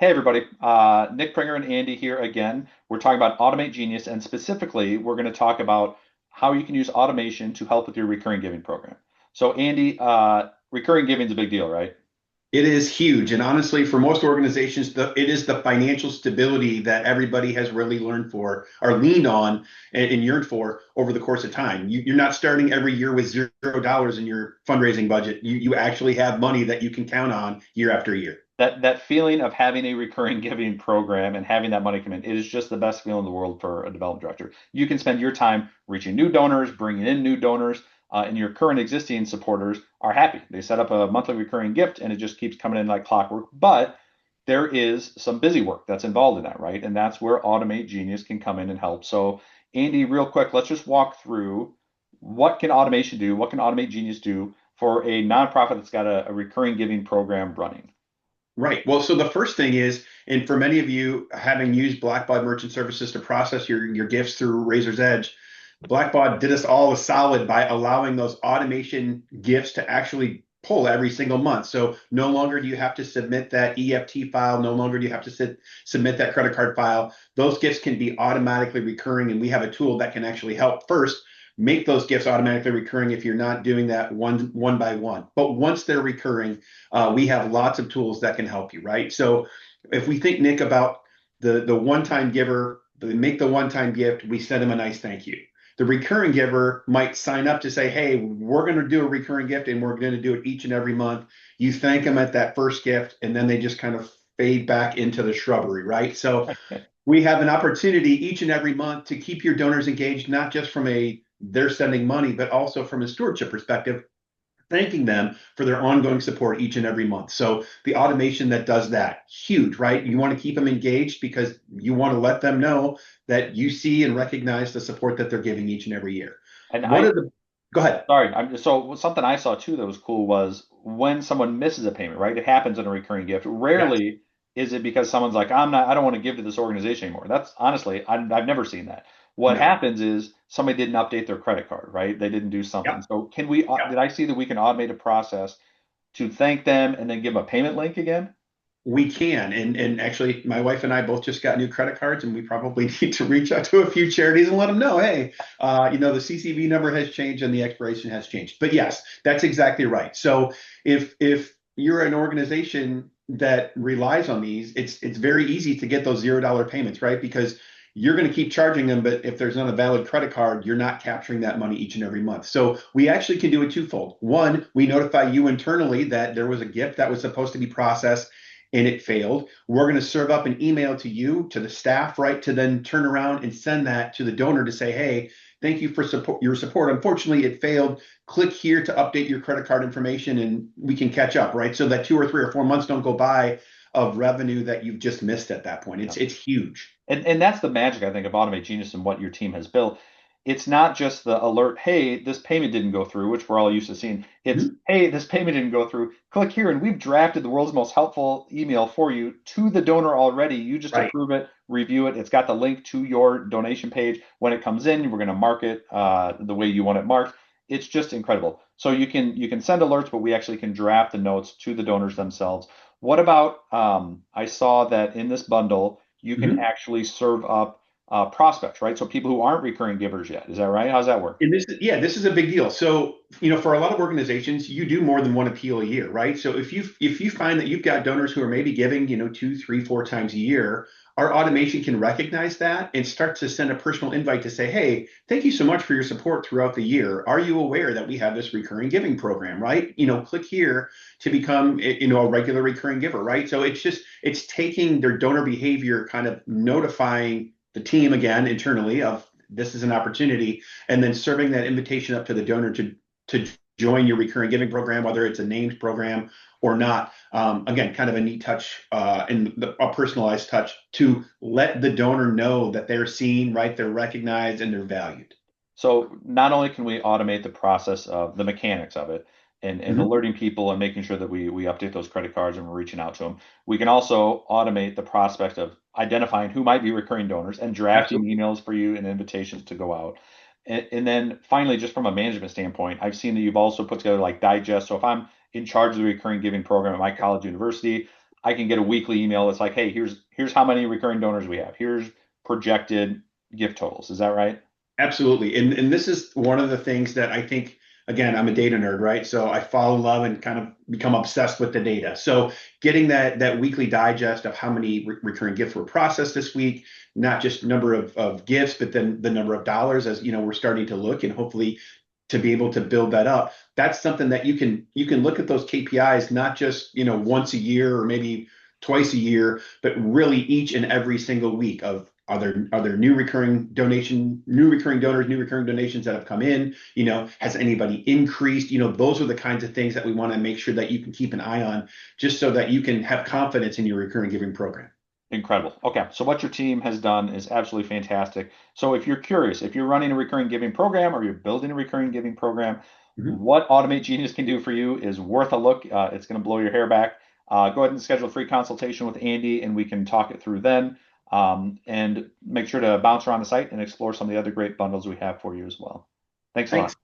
Hey everybody, Nick Pringer and Andy here again. We're talking about Automate Genius, and specifically, we're going to talk about how you can use automation to help with your recurring giving program. So, Andy, recurring giving is a big deal, right? It is huge. And honestly, for most organizations, it is the financial stability that everybody has really learned for or leaned on and yearned for over the course of time. You're not starting every year with $0 in your fundraising budget. You actually have money that you can count on year after year. That feeling of having a recurring giving program and having that money come in, it is just the best feeling in the world for a development director. You can spend your time reaching new donors, bringing in new donors, and your current existing supporters are happy. They set up a monthly recurring gift, and it just keeps coming in like clockwork. But there is some busy work that's involved in that, right? And that's where Automate Genius can come in and help. So, Andy, real quick, let's just walk through what can automation do, what can Automate Genius do for a nonprofit that's got a recurring giving program running. Right. Well, so the first thing is, and for many of you having used Blackbaud Merchant Services to process your gifts through Razor's Edge, Blackbaud did us all a solid by allowing those automation gifts to actually pull every single month. So no longer do you have to submit that EFT file, no longer do you have to submit that credit card file. Those gifts can be automatically recurring, and we have a tool that can actually help first make those gifts automatically recurring if you're not doing that one by one. But once they're recurring, we have lots of tools that can help you, right? So if we think, Nick, about the one-time giver, they make the one-time gift, we send them a nice thank you. The recurring giver might sign up to say, hey, we're going to do a recurring gift and we're going to do it each and every month. You thank them at that first gift, and then they just kind of fade back into the shrubbery, right? So we have an opportunity each and every month to keep your donors engaged, not just from a they're sending money, but also from a stewardship perspective, thanking them for their ongoing support each and every month. So the automation that does that, huge, right? You want to keep them engaged because you want to let them know that you see and recognize the support that they're giving each and every year. And One I of the, go ahead. Sorry, so something I saw too that was cool was when someone misses a payment, right? It happens in a recurring gift. Yes. Rarely is it because someone's like, I don't want to give to this organization anymore. That's honestly, I've never seen that. What No. happens is somebody didn't update their credit card, right? They didn't do something. Yep. So can we, Yep. did I see that we can automate a process to thank them and then give a payment link again? We can. And actually, my wife and I both just got new credit cards, and we probably need to reach out to a few charities and let them know, hey, the CCV number has changed and the expiration has changed. But yes, that's exactly right. So if you're an organization that relies on these, it's very easy to get those $0 payments, right? Because you're going to keep charging them, but if there's not a valid credit card, you're not capturing that money each and every month. So we actually can do it twofold. One, we notify you internally that there was a gift that was supposed to be processed and it failed. We're going to serve up an email to you, to the staff, right, to then turn around and send that to the donor to say, hey, thank you for your support. Unfortunately, it failed. Click here to update your credit card information and we can catch up, right? So that 2 or 3 or 4 months don't go by of revenue that you've just missed at that point. It's huge. And that's the magic, I think, of Automate Genius and what your team has built. It's not just the alert, hey, this payment didn't go through, which we're all used to seeing. It's, Mhm. hey, this payment didn't go through. Click here, and we've drafted the world's most helpful email for you to the donor already. You just Right. approve it, review it. It's got the link to your donation page. When it comes in, we're going to mark it the way you want it marked. It's just incredible. So you can send alerts, but we actually can draft the notes to the donors themselves. What about I saw that in this bundle you can Mhm. actually serve up prospects, right? So people who aren't recurring givers yet. Is that right? How's that work? And this is a big deal. So, for a lot of organizations, you do more than one appeal a year, right? So if you find that you've got donors who are maybe giving, two, three, four times a year, our automation can recognize that and start to send a personal invite to say, hey, thank you so much for your support throughout the year. Are you aware that we have this recurring giving program, right? Click here to become, a regular recurring giver, right? So it's taking their donor behavior, kind of notifying the team again internally of this is an opportunity, and then serving that invitation up to the donor to join your recurring giving program, whether it's a named program or not. Again, kind of a neat touch and a personalized touch to let the donor know that they're seen, right? They're recognized and they're valued. So not only can we automate the process of the mechanics of it and Mhm. alerting people and making sure that we update those credit cards and we're reaching out to them, we can also automate the prospect of identifying who might be recurring donors and drafting Absolutely. emails for you and invitations to go out. And then finally, just from a management standpoint, I've seen that you've also put together like digest. So if I'm in charge of the recurring giving program at my college university, I can get a weekly email that's like, hey, here's how many recurring donors we have. Here's projected gift totals. Is that right? Absolutely. And this is one of the things that I think, again, I'm a data nerd, right? So I fall in love and kind of become obsessed with the data. So getting that weekly digest of how many recurring gifts were processed this week, not just number of gifts, but then the number of dollars as we're starting to look and hopefully to be able to build that up. That's something that you can look at those KPIs not just once a year or maybe twice a year, but really each and every single week of are there new recurring new recurring donors, new recurring donations that have come in? Has anybody increased? Those are the kinds of things that we want to make sure that you can keep an eye on, just so that you can have confidence in your recurring giving program. Incredible. Okay, so what your team has done is absolutely fantastic. So if you're curious, if you're running a recurring giving program or you're building a recurring giving program, Mhm. what Automate Genius can do for you is worth a look. It's going to blow your hair back. Go ahead and schedule a free consultation with Andy, and we can talk it through then. And make sure to bounce around the site and explore some of the other great bundles we have for you as well. Thanks a Thanks. lot.